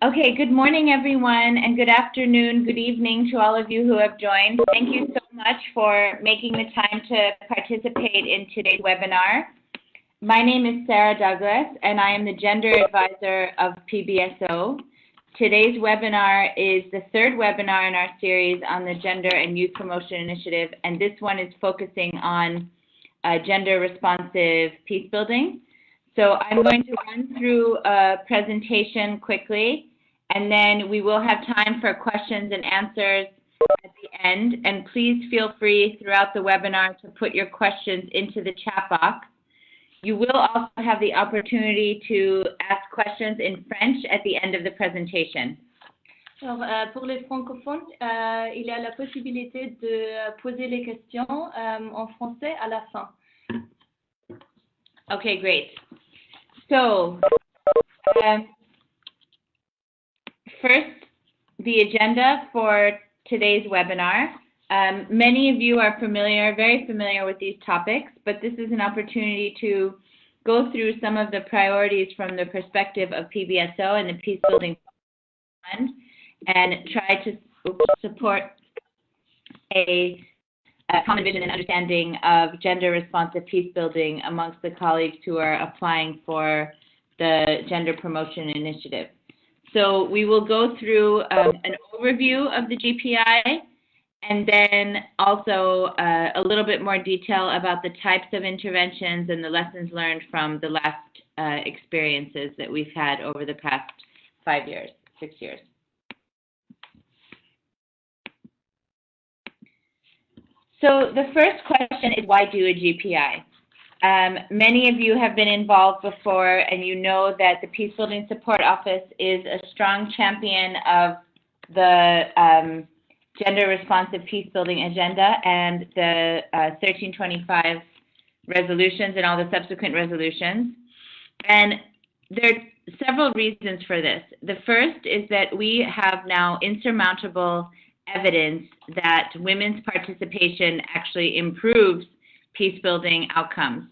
Okay, good morning, everyone, and good afternoon, good evening to all of you who have joined. Thank you so much for making the time to participate in today's webinar. My name is Sarah Douglas, and I am the Gender Advisor of PBSO. Today's webinar is the third webinar in our series on the Gender and Youth Promotion Initiative, and this one is focusing on gender-responsive peace building. So I'm going to run through a presentation quickly, and then we will have time for questions and answers at the end. And please feel free throughout the webinar to put your questions into the chat box. You will also have the opportunity to ask questions in French at the end of the presentation. Alors, pour les francophones, il y a la possibilité de poser les questions en français à la fin. Okay, great. So, first, the agenda for today's webinar. Many of you are very familiar with these topics, but this is an opportunity to go through some of the priorities from the perspective of PBSO and the Peacebuilding Fund and try to support a common vision and understanding of gender-responsive peace building amongst the colleagues who are applying for the Gender Promotion Initiative. So we will go through an overview of the GPI and then also a little bit more detail about the types of interventions and the lessons learned from the last experiences that we've had over the past 6 years. So the first question is, why do a GPI? Many of you have been involved before, and you know that the Peacebuilding Support Office is a strong champion of the gender-responsive peacebuilding agenda and the 1325 resolutions and all the subsequent resolutions. And there are several reasons for this. The first is that we have now insurmountable evidence that women's participation actually improves peace-building outcomes.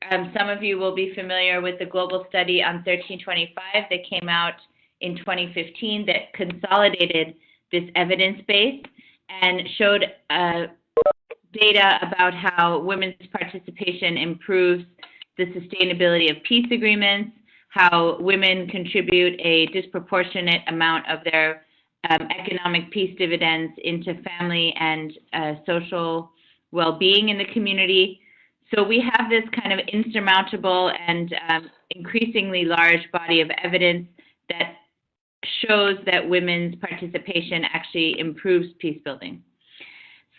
Some of you will be familiar with the global study on 1325 that came out in 2015 that consolidated this evidence base and showed data about how women's participation improves the sustainability of peace agreements, how women contribute a disproportionate amount of their economic peace dividends into family and social well-being in the community. So we have this kind of insurmountable and increasingly large body of evidence that shows that women's participation actually improves peace building.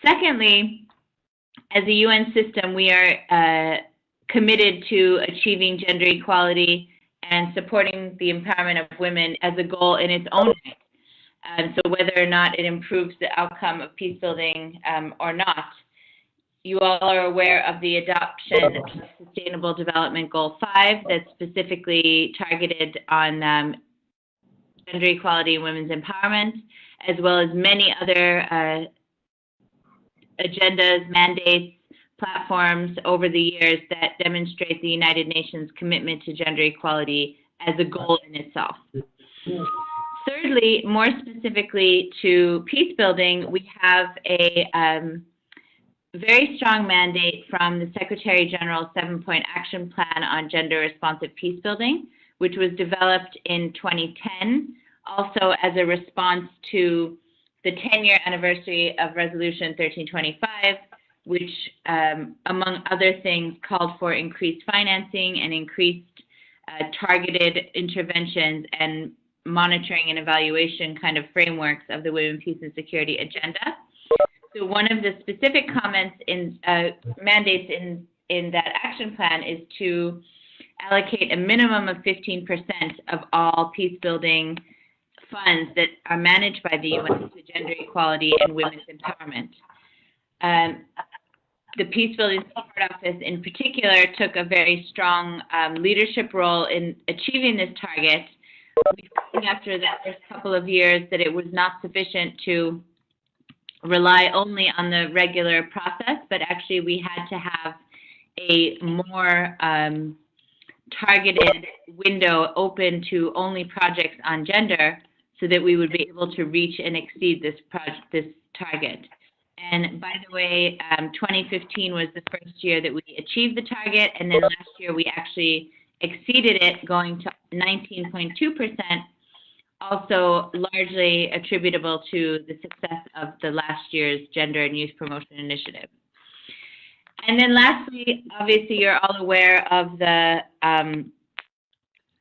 Secondly, as a UN system, we are committed to achieving gender equality and supporting the empowerment of women as a goal in its own right. So whether or not it improves the outcome of peace building or not, you all are aware of the adoption of Sustainable Development Goal 5 that's specifically targeted on gender equality and women's empowerment, as well as many other agendas, mandates, platforms over the years that demonstrate the United Nations commitment to gender equality as a goal in itself. Thirdly, more specifically to peace building, we have a very strong mandate from the Secretary General's 7-point action plan on gender responsive peace building, which was developed in 2010, also as a response to the 10-year anniversary of Resolution 1325, which, among other things, called for increased financing and increased targeted interventions and monitoring and evaluation kind of frameworks of the Women, Peace, and Security agenda. So one of the specific comments in mandates in that action plan is to allocate a minimum of 15% of all peace building funds that are managed by the UN to gender equality and women's empowerment. The Peacebuilding Support Office in particular took a very strong leadership role in achieving this target. We found after the first couple of years that it was not sufficient to rely only on the regular process, but actually we had to have a more targeted window open to only projects on gender so that we would be able to reach and exceed this target. And by the way, 2015 was the first year that we achieved the target, and then last year we actually exceeded it, going to 19.2%, also largely attributable to the success of the last year's Gender and Youth Promotion Initiative. And then lastly, obviously you're all aware of the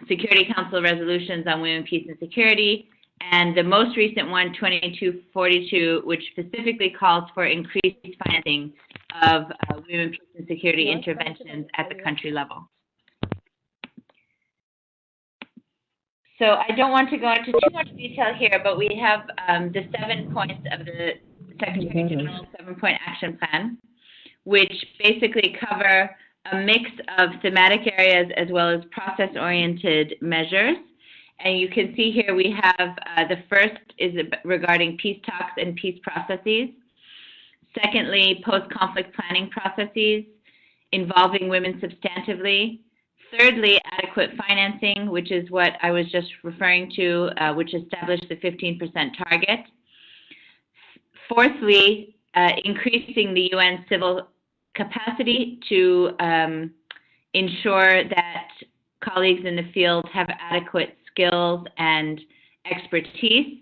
Security Council resolutions on women, peace, and security, and the most recent one, 2242, which specifically calls for increased financing of women, peace, and security interventions at the country level. So I don't want to go into too much detail here, but we have the 7 points of the Secretary General's 7-point action plan, which basically cover a mix of thematic areas as well as process-oriented measures. And you can see here we have the first is regarding peace talks and peace processes. Secondly, post-conflict planning processes involving women substantively. Thirdly, adequate financing, which is what I was just referring to, which established the 15% target. Fourthly, increasing the UN civil capacity to ensure that colleagues in the field have adequate skills and expertise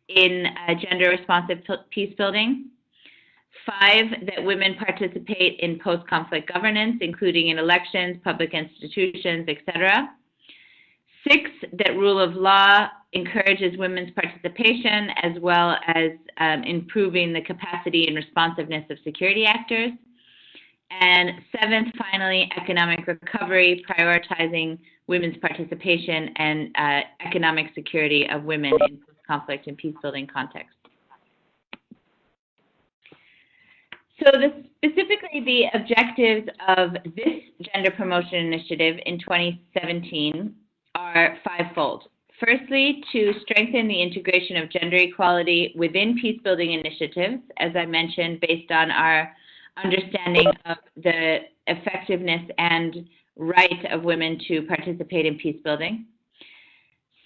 in gender-responsive peace building. 5, that women participate in post-conflict governance, including in elections, public institutions, etc. 6, that rule of law encourages women's participation as well as improving the capacity and responsiveness of security actors. And 7th, finally, economic recovery, prioritizing women's participation and economic security of women in post-conflict and peace-building contexts. So specifically the objectives of this Gender Promotion Initiative in 2017 are 5-fold. Firstly, to strengthen the integration of gender equality within peace-building initiatives, as I mentioned, based on our understanding of the effectiveness and right of women to participate in peace building.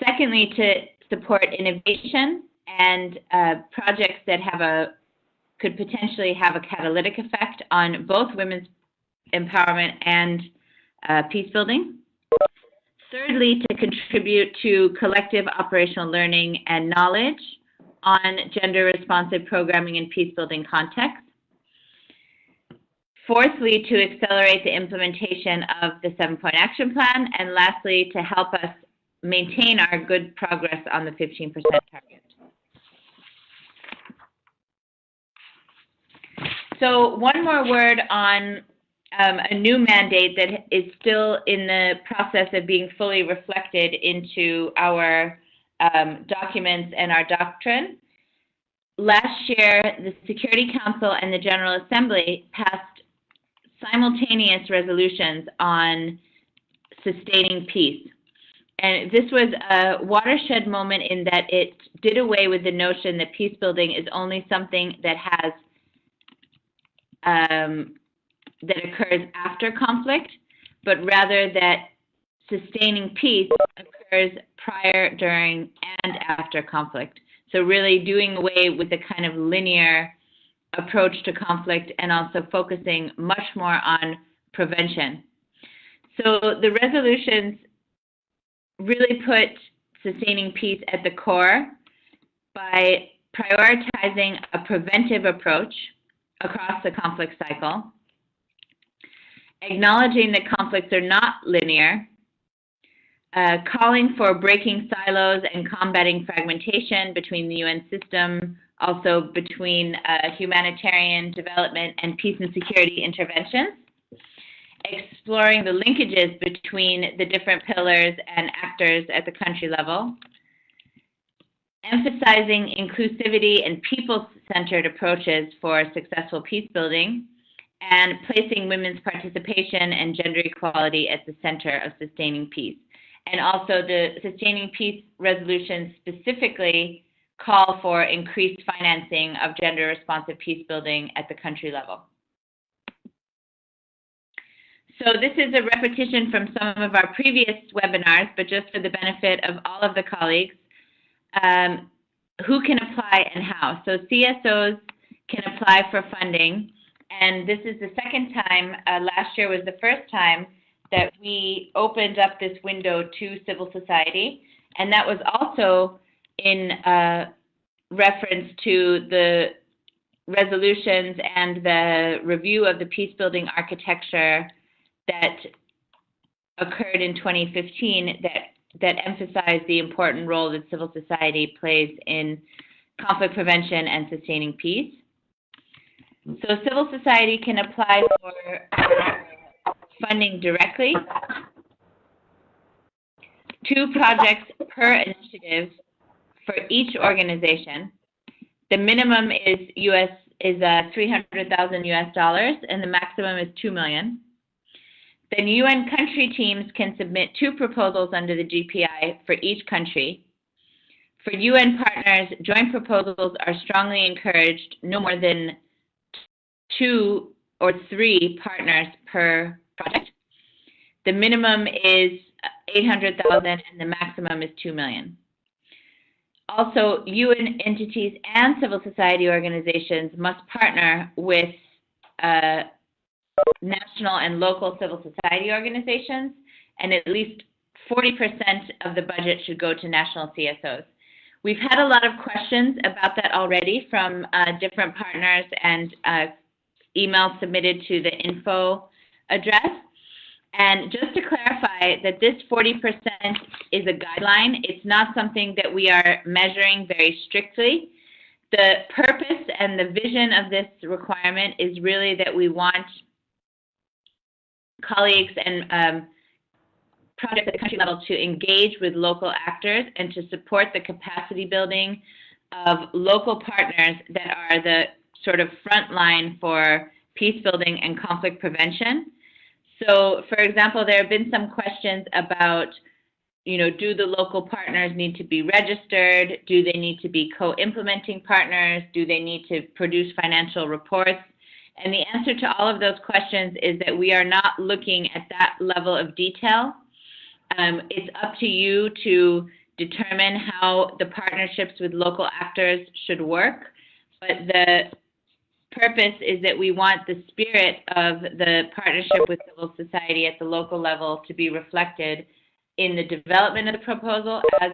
Secondly, to support innovation and projects that could potentially have a catalytic effect on both women's empowerment and peace building. Thirdly, to contribute to collective operational learning and knowledge on gender-responsive programming in peace building contexts. Fourthly, to accelerate the implementation of the 7-point action plan. And lastly, to help us maintain our good progress on the 15% target. So one more word on a new mandate that is still in the process of being fully reflected into our documents and our doctrine. Last year, the Security Council and the General Assembly passed simultaneous resolutions on sustaining peace. And this was a watershed moment in that it did away with the notion that peace building is only something that has that occurs after conflict, but rather that sustaining peace occurs prior, during, and after conflict. So really doing away with the kind of linear approach to conflict and also focusing much more on prevention. So the resolutions really put sustaining peace at the core by prioritizing a preventive approach across the conflict cycle, acknowledging that conflicts are not linear, calling for breaking silos and combating fragmentation between the UN system, also between humanitarian development and peace and security interventions, exploring the linkages between the different pillars and actors at the country level, emphasizing inclusivity and people-centered approaches for successful peace building, and placing women's participation and gender equality at the center of sustaining peace. And also the sustaining peace resolutions specifically call for increased financing of gender-responsive peace building at the country level. So this is a repetition from some of our previous webinars, but just for the benefit of all of the colleagues, who can apply and how. So CSOs can apply for funding, and this is the second time, last year was the first time that we opened up this window to civil society, and that was also in reference to the resolutions and the review of the peacebuilding architecture that occurred in 2015 that emphasized the important role that civil society plays in conflict prevention and sustaining peace. So civil society can apply for funding directly, 2 projects per initiative for each organization. The minimum is $300,000 US, and the maximum is $2 million. Then UN country teams can submit 2 proposals under the GPI for each country. For UN partners, joint proposals are strongly encouraged, no more than 2 or 3 partners per project. The minimum is $800,000 and the maximum is $2 million. Also, UN entities and civil society organizations must partner with national and local civil society organizations, and at least 40% of the budget should go to national CSOs. We've had a lot of questions about that already from different partners and emails submitted to the info address. And just to clarify that this 40% is a guideline, it's not something that we are measuring very strictly. The purpose and the vision of this requirement is really that we want colleagues and projects at the country level to engage with local actors and to support the capacity building of local partners that are the sort of front line for peace building and conflict prevention. So, for example, there have been some questions about, do the local partners need to be registered? Do they need to be co-implementing partners? Do they need to produce financial reports? And the answer to all of those questions is that we are not looking at that level of detail. It's up to you to determine how the partnerships with local actors should work, but the purpose is that we want the spirit of the partnership with civil society at the local level to be reflected in the development of the proposal as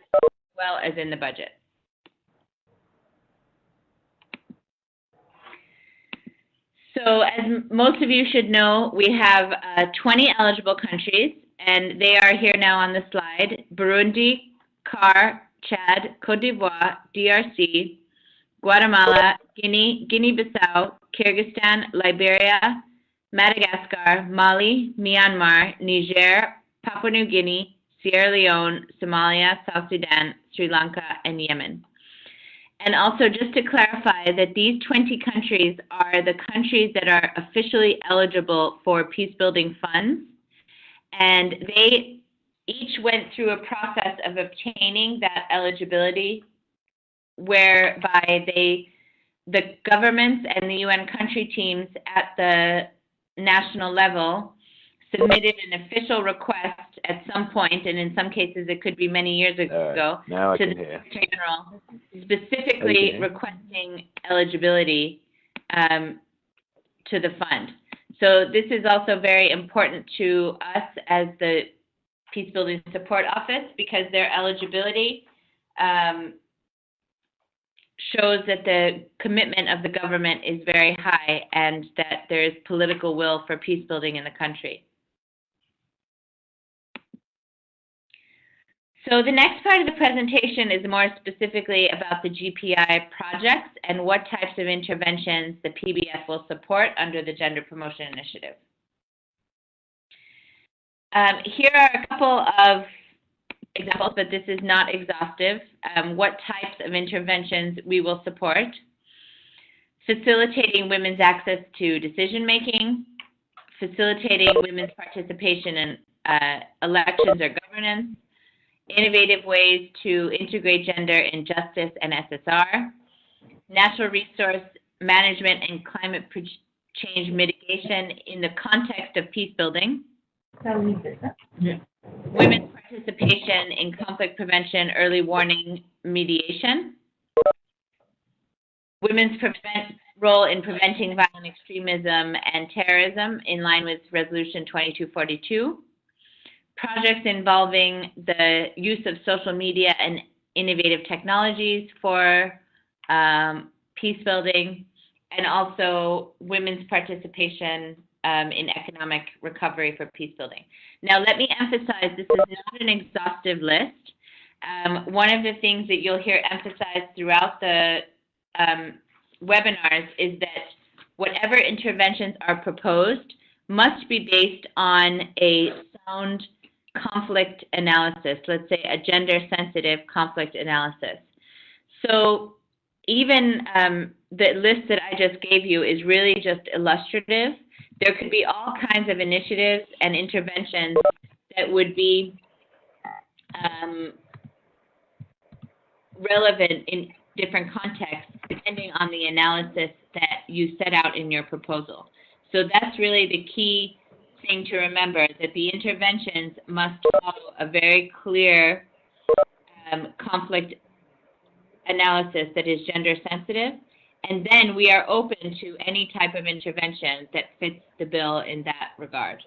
well as in the budget. So as most of you should know, we have 20 eligible countries, and they are here now on the slide: Burundi, CAR, Chad, Cote d'Ivoire, DRC, Guatemala, Guinea, Guinea-Bissau, Kyrgyzstan, Liberia, Madagascar, Mali, Myanmar, Niger, Papua New Guinea, Sierra Leone, Somalia, South Sudan, Sri Lanka, and Yemen. And also, just to clarify that these 20 countries are the countries that are officially eligible for peacebuilding funds, and they each went through a process of obtaining that eligibility, whereby the governments and the UN country teams at the national level submitted an official request at some point, and in some cases it could be many years ago, to the Secretary General, specifically requesting eligibility to the fund. So this is also very important to us as the Peacebuilding Support Office, because their eligibility shows that the commitment of the government is very high and that there is political will for peace building in the country. So the next part of the presentation is more specifically about the GPI projects and what types of interventions the PBF will support under the Gender Promotion Initiative. Here are a couple of examples, but this is not exhaustive. What types of interventions we will support: facilitating women's access to decision-making, facilitating women's participation in elections or governance, innovative ways to integrate gender in justice and SSR, natural resource management and climate change mitigation in the context of peace building, Yeah. Women's participation in conflict prevention, early warning, mediation. Women's role in preventing violent extremism and terrorism in line with Resolution 2242. Projects involving the use of social media and innovative technologies for peace building, and also women's participation in economic recovery for peace building. Now, let me emphasize, this is not an exhaustive list. One of the things that you'll hear emphasized throughout the webinars is that whatever interventions are proposed must be based on a sound conflict analysis, let's say a gender-sensitive conflict analysis. So even the list that I just gave you is really just illustrative. There could be all kinds of initiatives and interventions that would be relevant in different contexts, depending on the analysis that you set out in your proposal. So that's really the key thing to remember, that the interventions must follow a very clear conflict analysis that is gender sensitive, and then we are open to any type of intervention that fits the bill in that regard.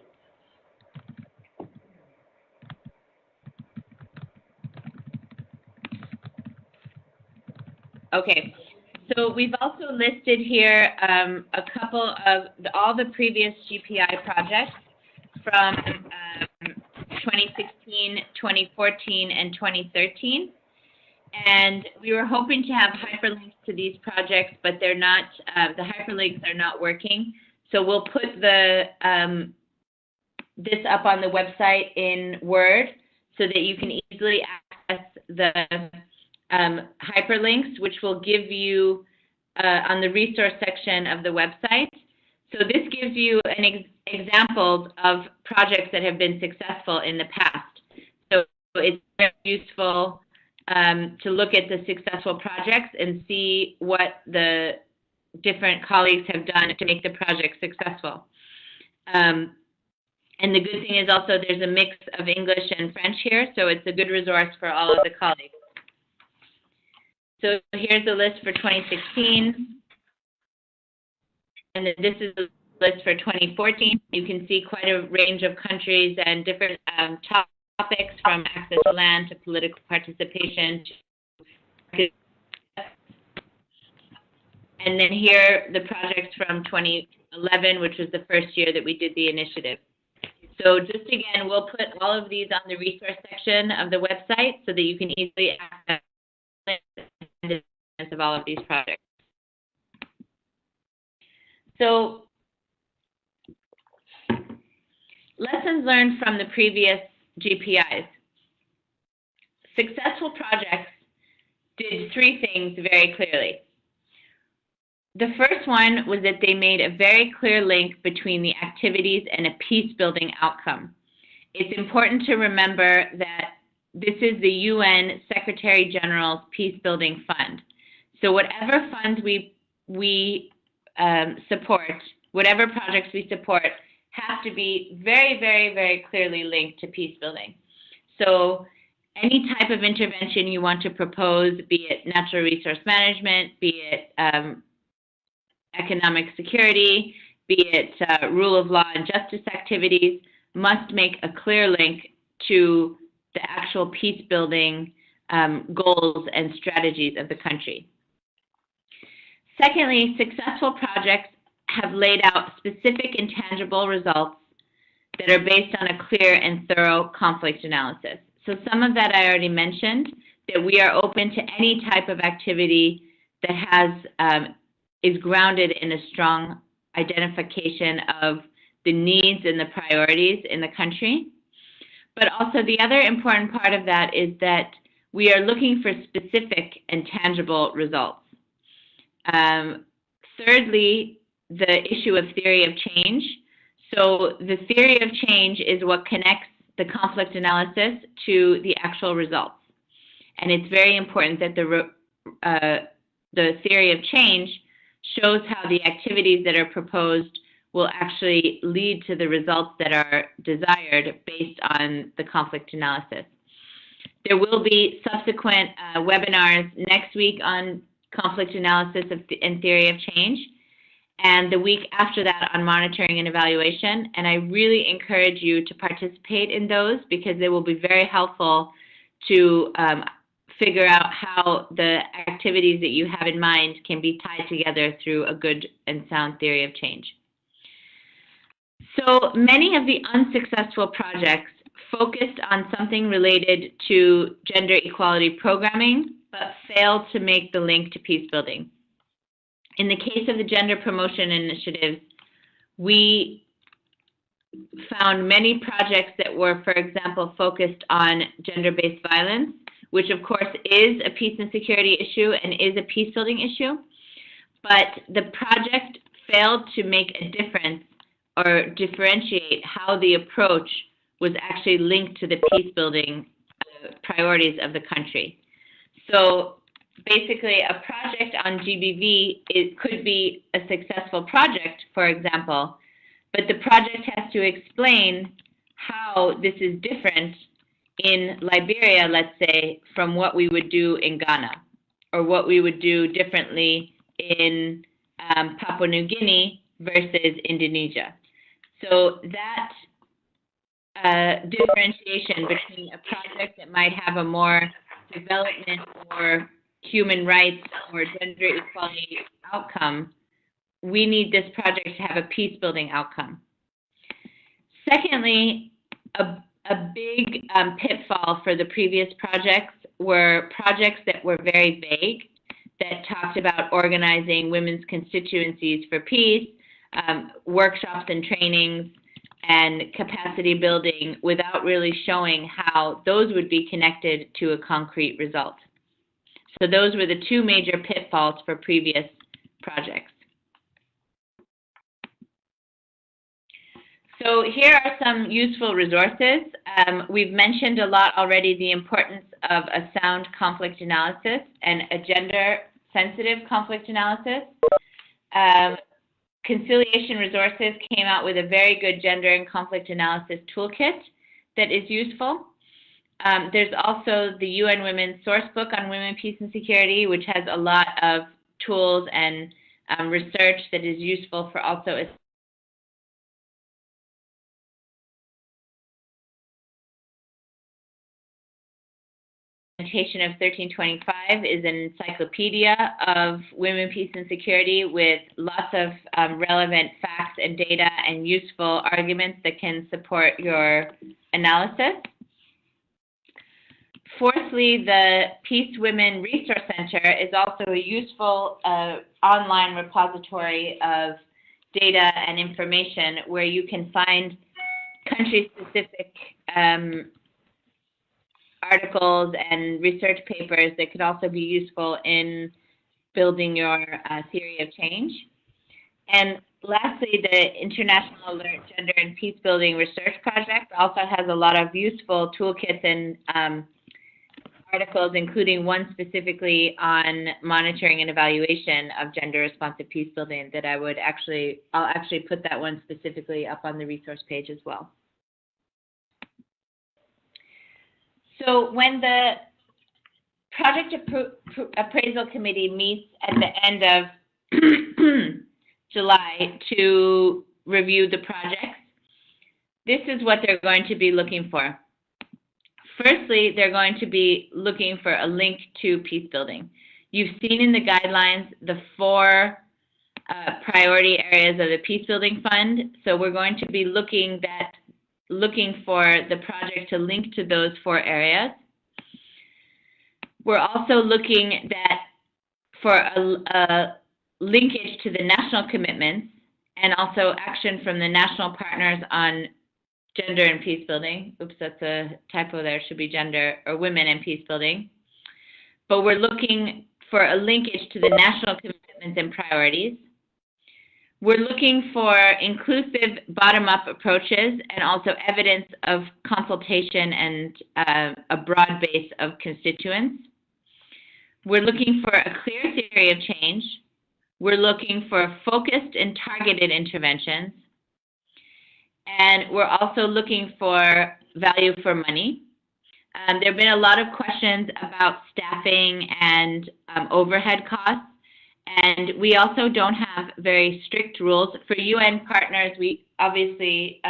Okay, so we've also listed here a couple of all the previous GPI projects from 2016, 2014, and 2013. And we were hoping to have hyperlinks to these projects, but they're not, the hyperlinks are not working. So we'll put the this up on the website in Word so that you can easily access the hyperlinks, which will give you on the resource section of the website. So this gives you an examples of projects that have been successful in the past. So it's very useful to look at the successful projects and see what the different colleagues have done to make the project successful. And the good thing is also there's a mix of English and French here, so it's a good resource for all of the colleagues. So here's the list for 2016. And then this is the list for 2014. You can see quite a range of countries and different topics, from access to land to political participation. And then here the projects from 2011, which was the first year that we did the initiative. So just again, we'll put all of these on the resource section of the website so that you can easily access of all of these projects. So lessons learned from the previous GPIs. Successful projects did three things very clearly. The first one was that they made a very clear link between the activities and a peace-building outcome. It's important to remember that this is the UN Secretary General's Peace-Building Fund. So whatever funds we support, whatever projects we support, have to be very, very, very clearly linked to peace building. So any type of intervention you want to propose, be it natural resource management, be it economic security, be it rule of law and justice activities, must make a clear link to the actual peace building goals and strategies of the country. Secondly, successful projects have laid out specific and tangible results that are based on a clear and thorough conflict analysis. So some of that I already mentioned, that we are open to any type of activity that has is grounded in a strong identification of the needs and the priorities in the country. But also the other important part of that is that we are looking for specific and tangible results. Thirdly, the issue of theory of change. So the theory of change is what connects the conflict analysis to the actual results. And it's very important that the theory of change shows how the activities that are proposed will actually lead to the results that are desired based on the conflict analysis. There will be subsequent webinars next week on conflict analysis and theory of change, and the week after that on monitoring and evaluation. And I really encourage you to participate in those because they will be very helpful to figure out how the activities that you have in mind can be tied together through a good and sound theory of change. So many of the unsuccessful projects focused on something related to gender equality programming, but failed to make the link to peace building. In the case of the gender promotion initiatives, we found many projects that were, for example, focused on gender-based violence, which of course is a peace and security issue and is a peace building issue, but the project failed to make a difference or differentiate how the approach was actually linked to the peace building priorities of the country. So basically, a project on GBV, it could be a successful project, for example, but the project has to explain how this is different in Liberia, let's say, from what we would do in Ghana, or what we would do differently in Papua New Guinea versus Indonesia. So that differentiation between a project that might have a more development or human rights or gender equality outcome, we need this project to have a peace building outcome. Secondly, a big pitfall for the previous projects were projects that were very vague, that talked about organizing women's constituencies for peace, workshops and trainings, and capacity building without really showing how those would be connected to a concrete result. So those were the two major pitfalls for previous projects. So here are some useful resources. We've mentioned a lot already the importance of a sound conflict analysis and a gender-sensitive conflict analysis. Conciliation Resources came out with a very good gender and conflict analysis toolkit that is useful. There's also the UN Women's Sourcebook on Women, Peace, and Security, which has a lot of tools and research that is useful for also implementation of 1325 is an encyclopedia of women, peace, and security with lots of relevant facts and data and useful arguments that can support your analysis. Fourthly, the Peace Women Resource Center is also a useful online repository of data and information where you can find country-specific articles and research papers that could also be useful in building your theory of change. And lastly, the International Alert Gender and Peace Building Research Project also has a lot of useful toolkits and articles, including one specifically on monitoring and evaluation of gender responsive peace building that I'll actually put that one specifically up on the resource page as well. So when the Project Appraisal Committee meets at the end of July to review the projects, this is what they're going to be looking for. Firstly, they're going to be looking for a link to peace building. You've seen in the guidelines the 4 priority areas of the Peace Building Fund, so we're going to be looking for the project to link to those 4 areas. We're also looking for a linkage to the national commitments and also action from the national partners on gender and peace building. Oops, that's a typo there. It should be gender or women and peace building. But we're looking for a linkage to the national commitments and priorities. We're looking for inclusive bottom-up approaches and also evidence of consultation and a broad base of constituents. We're looking for a clear theory of change. We're looking for focused and targeted interventions. And we're also looking for value for money. There have been a lot of questions about staffing and overhead costs. And we also don't have very strict rules. For UN partners, we obviously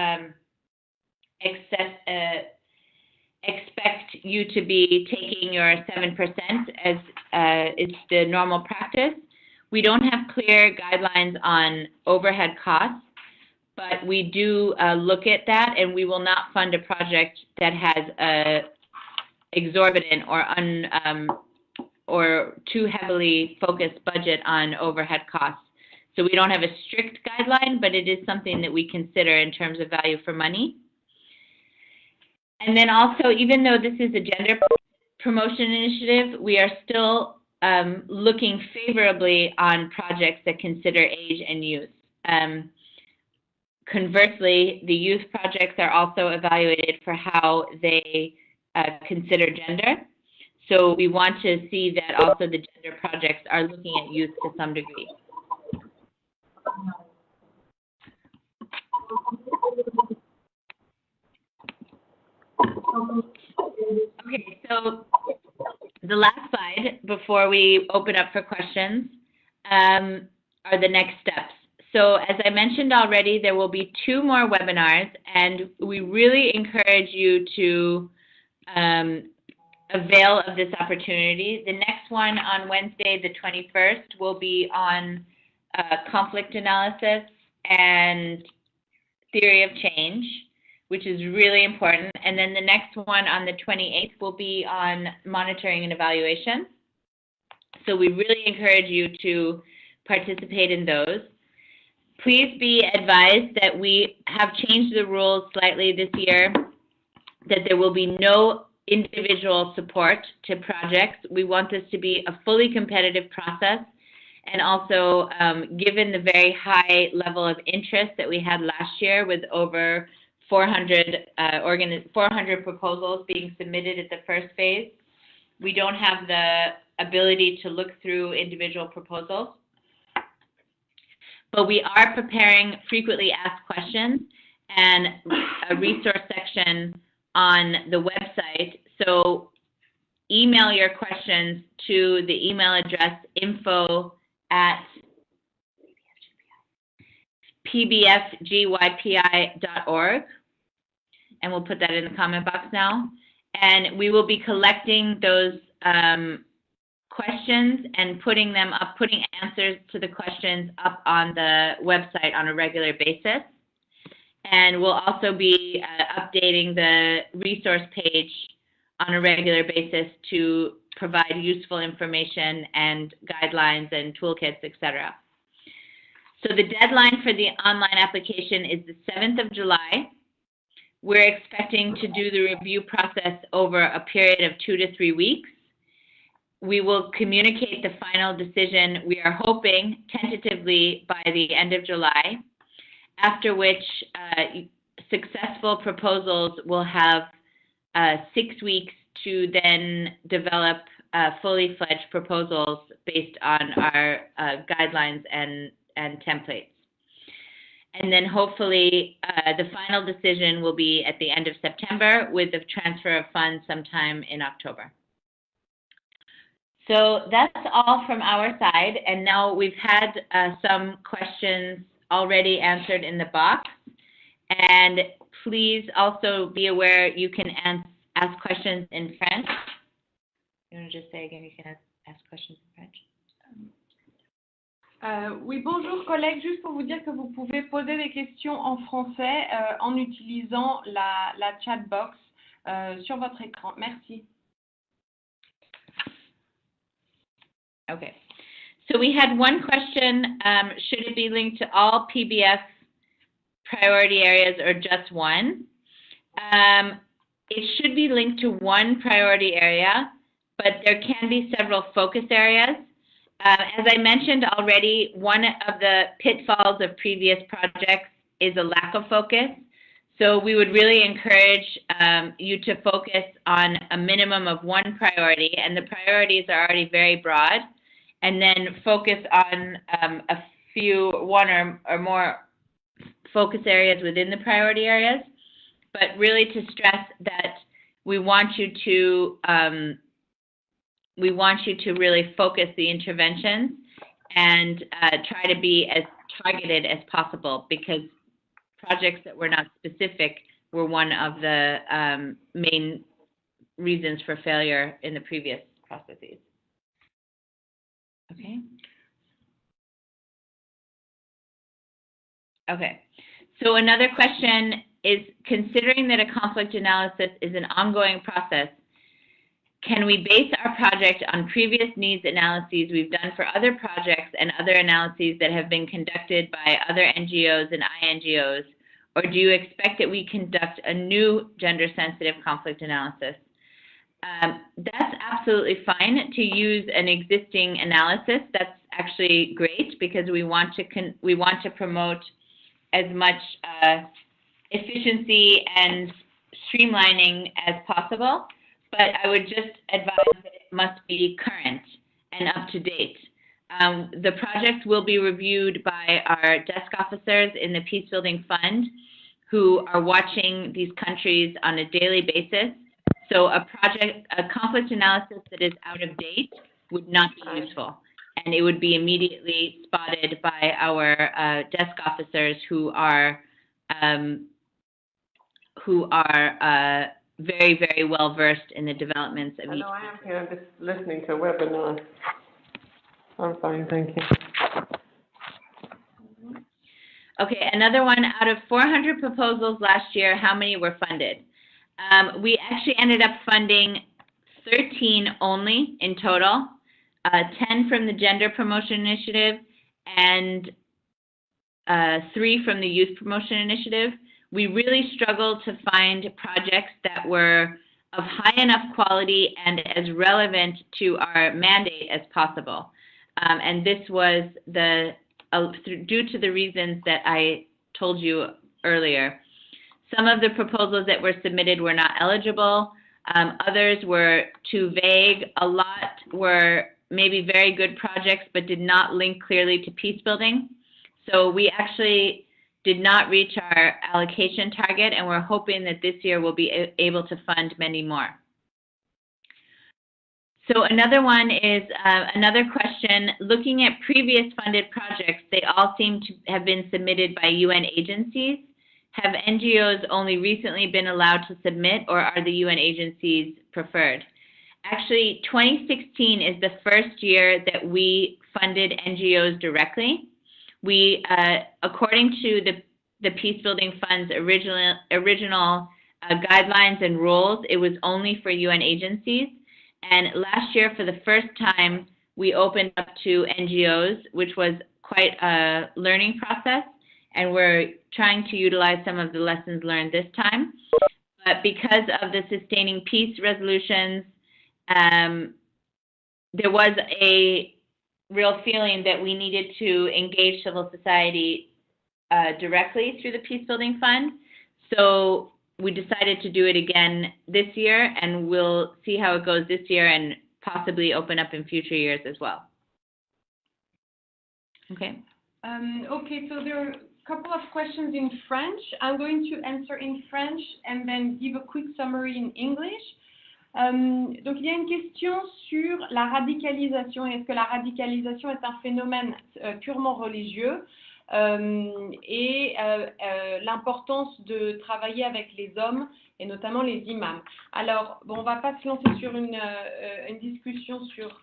expect you to be taking your 7% as is the normal practice. We don't have clear guidelines on overhead costs, but we do look at that, and we will not fund a project that has a exorbitant or too heavily focused budget on overhead costs. So we don't have a strict guideline, but it is something that we consider in terms of value for money. And then also, even though this is a gender promotion initiative, we are still looking favorably on projects that consider age and youth. Conversely, the youth projects are also evaluated for how they consider gender. So we want to see that also the gender projects are looking at youth to some degree. Okay, so the last slide before we open up for questions are the next steps. So as I mentioned already, there will be 2 more webinars, and we really encourage you to avail of this opportunity. The next one on Wednesday, the 21st, will be on conflict analysis and theory of change, which is really important. And then the next one on the 28th will be on monitoring and evaluation. So we really encourage you to participate in those. Please be advised that we have changed the rules slightly this year, that there will be no individual support to projects. We want this to be a fully competitive process. And also, given the very high level of interest that we had last year with over 400 proposals being submitted at the first phase, we don't have the ability to look through individual proposals. But we are preparing frequently asked questions and a resource section on the website. So email your questions to the email address info@pbfgypi.org. And we'll put that in the comment box now. And we will be collecting those questions and putting answers to the questions up on the website on a regular basis. And we'll also be updating the resource page on a regular basis to provide useful information and guidelines and toolkits, etc. So the deadline for the online application is the 7th of July. We're expecting to do the review process over a period of 2 to 3 weeks. We will communicate the final decision, we are hoping, tentatively by the end of July, after which successful proposals will have 6 weeks to then develop fully fledged proposals based on our guidelines and templates. And then hopefully the final decision will be at the end of September with the transfer of funds sometime in October. So that's all from our side. And now we've had some questions already answered in the box. And please also be aware you can ask questions in French. You want to just say again, you can ask questions in French? Oui, bonjour collègues, juste pour vous dire que vous pouvez poser des questions en français en utilisant la chat box sur votre écran. Merci. Okay. So we had one question, should it be linked to all PBF priority areas or just one? It should be linked to one priority area, but there can be several focus areas. As I mentioned already, one of the pitfalls of previous projects is a lack of focus. So we would really encourage you to focus on a minimum of one priority, and the priorities are already very broad. and then focus on one or more focus areas within the priority areas, but really to stress that we want you to really focus the interventions and try to be as targeted as possible, because projects that were not specific were one of the main reasons for failure in the previous processes. Okay. Okay. So another question is, considering that a conflict analysis is an ongoing process, can we base our project on previous needs analyses we've done for other projects and other analyses that have been conducted by other NGOs and INGOs, or do you expect that we conduct a new gender-sensitive conflict analysis? That's absolutely fine to use an existing analysis. That's actually great, because we want to promote as much efficiency and streamlining as possible. But I would just advise that it must be current and up to date. The project will be reviewed by our desk officers in the Peacebuilding Fund, who are watching these countries on a daily basis. So a conflict analysis that is out of date would not be useful, and it would be immediately spotted by our desk officers who are very, very well versed in the developments of each. I am here. I'm just listening to a webinar. I'm fine, thank you. Okay, another one. Out of 400 proposals last year, how many were funded? We actually ended up funding 13 only in total, 10 from the Gender Promotion Initiative and 3 from the Youth Promotion Initiative. We really struggled to find projects that were of high enough quality and as relevant to our mandate as possible. And this was due to the reasons that I told you earlier. Some of the proposals that were submitted were not eligible. Others were too vague. A lot were maybe very good projects but did not link clearly to peacebuilding. So we actually did not reach our allocation target, and we're hoping that this year we'll be able to fund many more. So another one is another question. Looking at previous funded projects, they all seem to have been submitted by UN agencies. Have NGOs only recently been allowed to submit, or are the UN agencies preferred? Actually, 2016 is the first year that we funded NGOs directly. We, according to the Peacebuilding Fund's original guidelines and rules, it was only for UN agencies. And last year, for the first time, we opened up to NGOs, which was quite a learning process. And we're trying to utilize some of the lessons learned this time. But because of the sustaining peace resolutions, there was a real feeling that we needed to engage civil society directly through the Peacebuilding Fund. So we decided to do it again this year, and we'll see how it goes this year and possibly open up in future years as well. Okay. Okay, so there are a couple of questions in French. I'm going to answer in French and then give a quick summary in English. Donc, il y a une question sur la radicalisation. Est-ce que la radicalisation est un phénomène purement religieux et l'importance de travailler avec les hommes et notamment les imams. Alors, bon, on ne va pas se lancer sur une discussion sur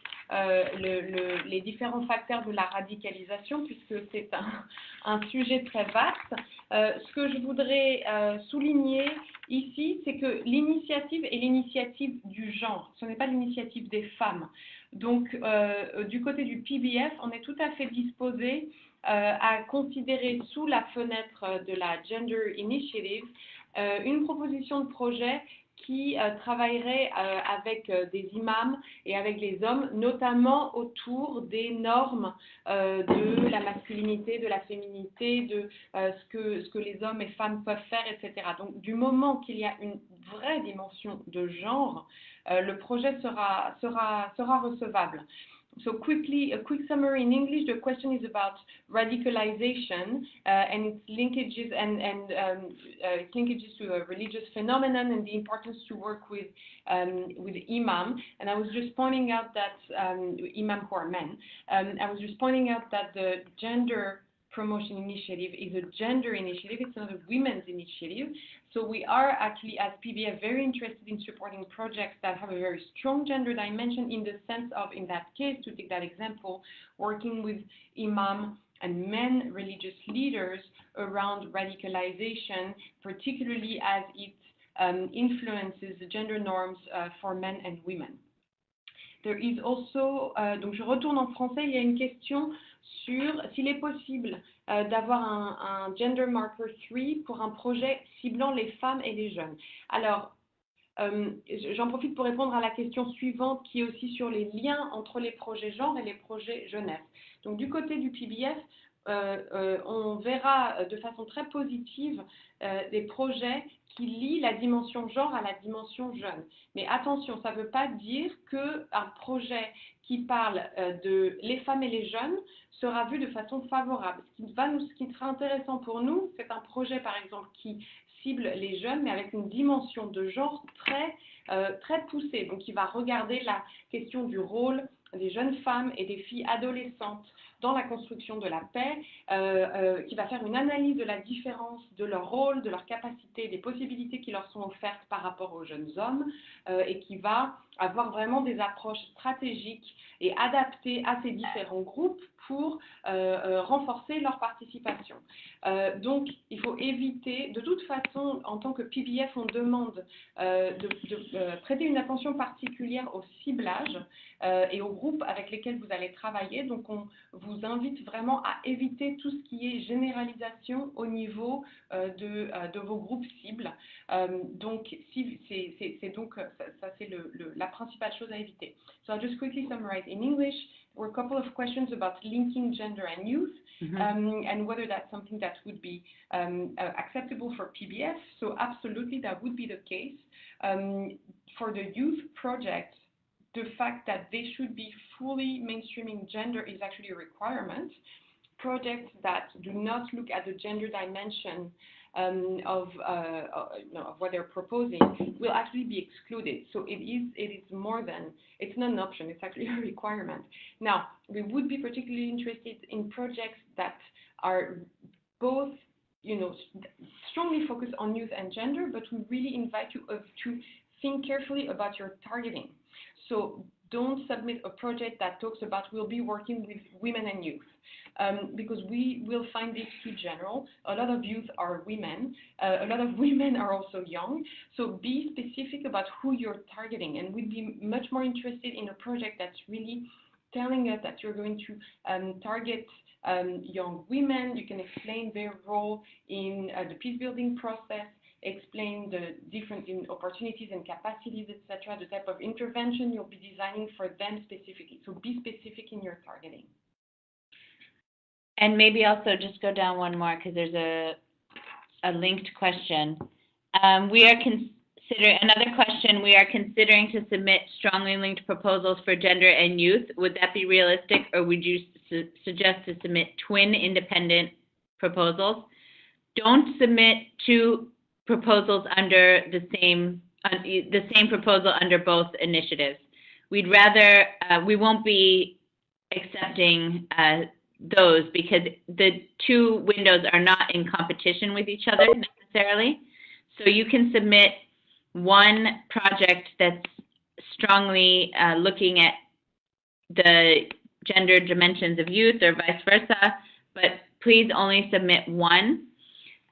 les différents facteurs de la radicalisation puisque c'est un sujet très vaste. Ce que je voudrais souligner ici, c'est que l'initiative est l'initiative du genre, ce n'est pas l'initiative des femmes. Donc, du côté du PBF, on est tout à fait disposé à considérer sous la fenêtre de la Gender Initiative une proposition de projet qui travaillerait avec des imams et avec les hommes, notamment autour des normes de la masculinité, de la féminité, de ce que les hommes et femmes peuvent faire, etc. Donc, du moment qu'il y a une vraie dimension de genre, le projet sera recevable. So quickly, a quick summary in English. The question is about radicalization and its linkages its linkages to a religious phenomenon and the importance to work with imam. And I was just pointing out that imam who are men. I was just pointing out that the gender promotion initiative is a gender initiative. It's not a women's initiative. So we are actually, as PBF, very interested in supporting projects that have a very strong gender dimension in the sense of, in that case, to take that example, working with imam and men religious leaders around radicalization, particularly as it influences the gender norms for men and women. There is also, donc je retourne en français, il y a une question sur s'il est possible d'avoir un Gender Marker 3 pour un projet ciblant les femmes et les jeunes. Alors, j'en profite pour répondre à la question suivante qui est aussi sur les liens entre les projets genre et les projets jeunesse. Donc, du côté du PBF, on verra de façon très positive des projets qui lient la dimension genre à la dimension jeune. Mais attention, ça ne veut pas dire qu'un projet qui parle de les femmes et les jeunes sera vu de façon favorable. Ce qui sera intéressant pour nous, c'est un projet, par exemple, qui cible les jeunes, mais avec une dimension de genre très poussée. Donc, qui va regarder la question du rôle des jeunes femmes et des filles adolescentes dans la construction de la paix, qui va faire une analyse de la différence de leur rôle, de leurs capacités, des possibilités qui leur sont offertes par rapport aux jeunes hommes, et qui va avoir vraiment des approches stratégiques et adaptées à ces différents groupes pour renforcer leur participation. Donc, il faut éviter, de toute façon, en tant que PBF, on demande de prêter une attention particulière au ciblage et aux groupes avec lesquels vous allez travailler. Donc, on vous invite vraiment à éviter tout ce qui est généralisation au niveau de vos groupes cibles. Donc, c'est la principale chose à éviter. So I'll just quickly summarize. In English, there were a couple of questions about linking gender and youth, and whether that's something that would be acceptable for PBF. So absolutely, that would be the case. For the youth projects, the fact that they should be fully mainstreaming gender is actually a requirement. Projects that do not look at the gender dimension of what they're proposing will actually be excluded. So it is more than, it's not an option, it's actually a requirement. Now, we would be particularly interested in projects that are both, strongly focused on youth and gender, but we really invite you to think carefully about your targeting. So don't submit a project that talks about we'll be working with women and youth. Because we will find this too general. A lot of youth are women. A lot of women are also young. So be specific about who you're targeting. And we'd be much more interested in a project that's really telling us that you're going to target young women. You can explain their role in the peacebuilding process, explain the different opportunities and capacities, etc., the type of intervention you'll be designing for them specifically. So be specific in your targeting. And maybe also just go down one more because there's a linked question. We are another question. We are considering to submit strongly linked proposals for gender and youth. Would that be realistic, or would you suggest to submit twin independent proposals? Don't submit two proposals under the same proposal under both initiatives. We'd rather we won't be accepting those because the two windows are not in competition with each other necessarily. So you can submit one project that's strongly looking at the gender dimensions of youth or vice versa, but please only submit one.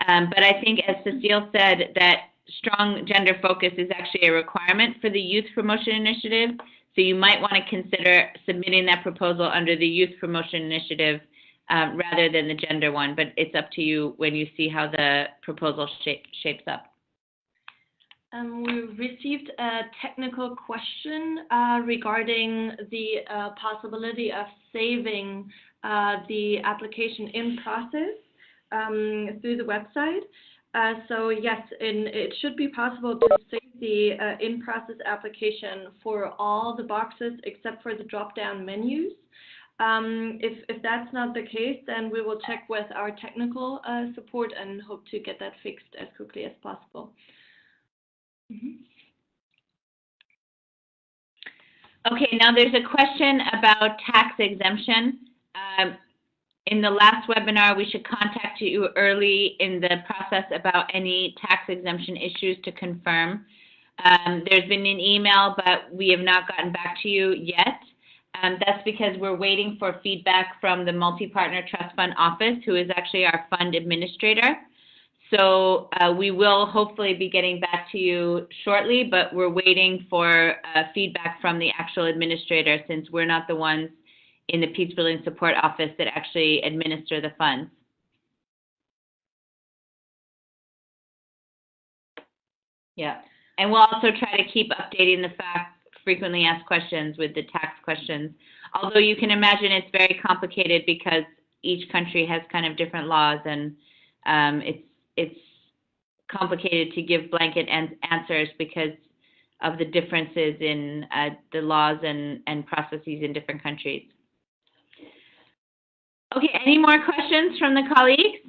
But I think, as Cecile said, that strong gender focus is actually a requirement for the Youth Promotion Initiative. So you might want to consider submitting that proposal under the Youth Promotion Initiative rather than the gender one. But it's up to you when you see how the proposal shapes up. We received a technical question regarding the possibility of saving the application in process through the website. So yes, it should be possible to save the in-process application for all the boxes except for the drop-down menus. If that's not the case, then we will check with our technical support and hope to get that fixed as quickly as possible. Okay, now there's a question about tax exemption. In the last webinar, we should contact you early in the process about any tax exemption issues to confirm. There's been an email, but we have not gotten back to you yet. That's because we're waiting for feedback from the Multi-Partner Trust Fund Office, who is actually our fund administrator. So we will hopefully be getting back to you shortly, but we're waiting for feedback from the actual administrator, since we're not the ones in the Peacebuilding Support Office that actually administer the funds. Yeah, and we'll also try to keep updating the frequently asked questions with the tax questions. Although you can imagine it's very complicated because each country has kind of different laws, and it's complicated to give blanket answers because of the differences in the laws and processes in different countries. Okay, any more questions from the colleagues?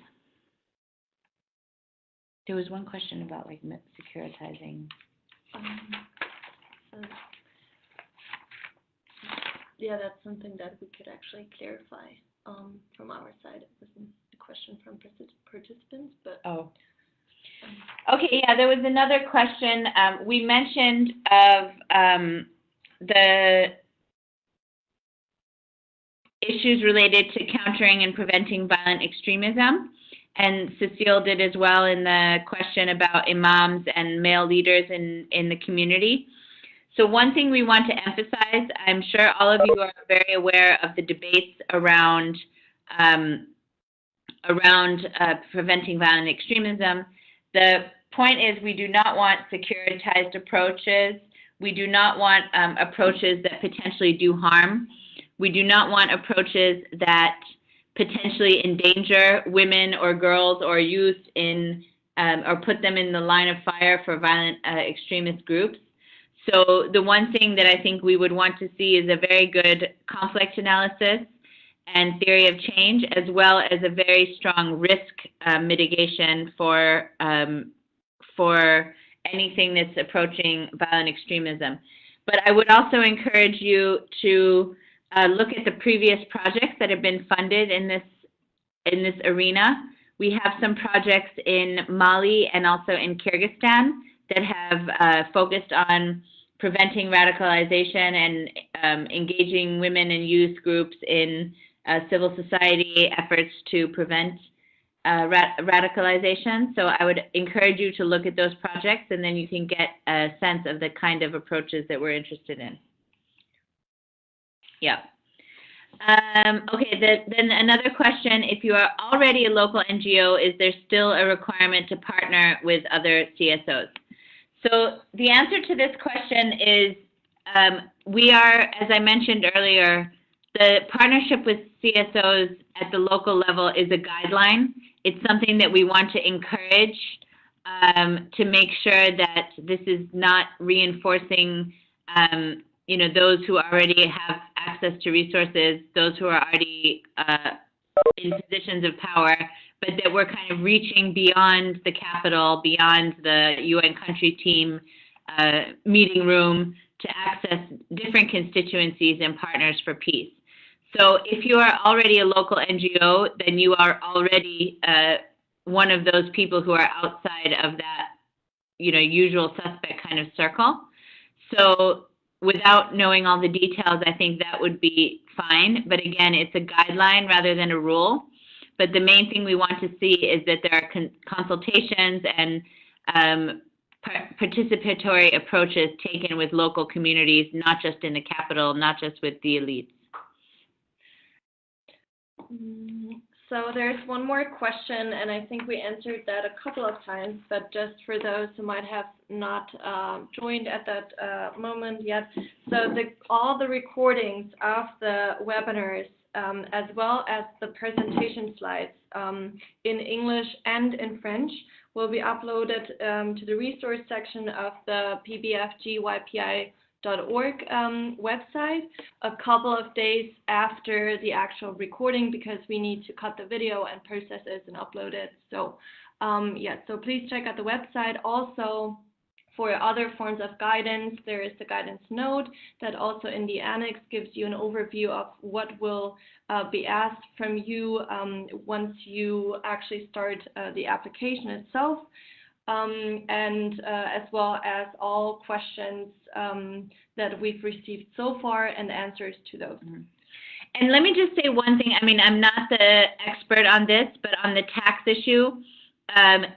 There was one question about like securitizing. Yeah, that's something that we could actually clarify from our side. It wasn't a question from participants, but. Oh. Okay, yeah, there was another question. We mentioned of the issues related to countering and preventing violent extremism, and Cecile did as well in the question about imams and male leaders in the community. So one thing we want to emphasize, I'm sure all of you are very aware of the debates around preventing violent extremism. The point is, we do not want securitized approaches. We do not want approaches that potentially do harm. We do not want approaches that potentially endanger women or girls or youth or put them in the line of fire for violent extremist groups. So the one thing that I think we would want to see is a very good conflict analysis and theory of change, as well as a very strong risk mitigation for anything that's approaching violent extremism. But I would also encourage you to look at the previous projects that have been funded in this arena. We have some projects in Mali and also in Kyrgyzstan that have focused on preventing radicalization and engaging women and youth groups in civil society efforts to prevent radicalization. So I would encourage you to look at those projects, and then you can get a sense of the kind of approaches that we're interested in. Yeah. Okay, then another question, if you are already a local NGO, is there still a requirement to partner with other CSOs? So the answer to this question is we are, as I mentioned earlier, the partnership with CSOs at the local level is a guideline. It's something that we want to encourage to make sure that this is not reinforcing those who already have access to resources, those who are already in positions of power, but that we're kind of reaching beyond the capital, beyond the UN country team meeting room to access different constituencies and partners for peace. So if you are already a local NGO, then you are already one of those people who are outside of that, usual suspect kind of circle. So without knowing all the details, I think that would be fine. But again, it's a guideline rather than a rule. But the main thing we want to see is that there are consultations and participatory approaches taken with local communities, not just in the capital, not just with the elites. So there's one more question, and I think we answered that a couple of times, but just for those who might have not joined at that moment yet. So all the recordings of the webinars, as well as the presentation slides in English and in French, will be uploaded to the resource section of the PBF GYPI.org website a couple of days after the actual recording, because we need to cut the video and process it and upload it. So yeah, so please check out the website. Also, for other forms of guidance, there is the guidance note that also in the annex gives you an overview of what will be asked from you once you actually start the application itself, and as well as all questions that we've received so far and answers to those. And let me just say one thing. I mean, I'm not the expert on this, but on the tax issue,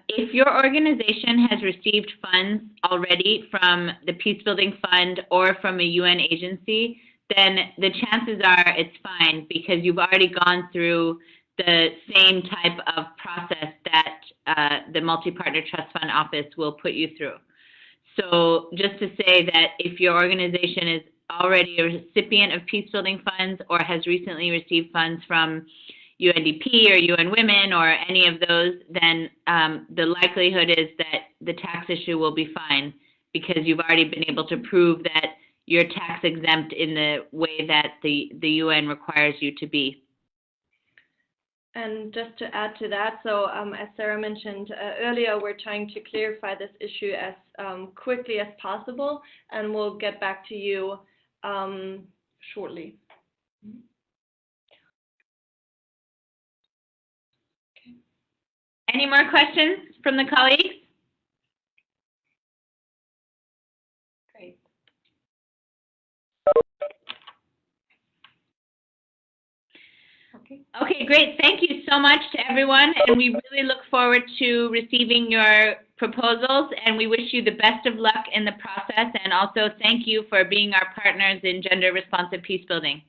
if your organization has received funds already from the Peacebuilding Fund or from a UN agency, then the chances are it's fine, because you've already gone through the same type of process that the Multi-Partner Trust Fund Office will put you through. So just to say that if your organization is already a recipient of Peacebuilding funds or has recently received funds from UNDP or UN Women or any of those, then the likelihood is that the tax issue will be fine, because you've already been able to prove that you're tax exempt in the way that the UN requires you to be. And just to add to that, so as Sarah mentioned earlier, we're trying to clarify this issue as quickly as possible, and we'll get back to you shortly. Any more questions from the colleagues? Great. Okay, great. Thank you so much to everyone, and we really look forward to receiving your proposals, and we wish you the best of luck in the process, and also thank you for being our partners in gender responsive peace building.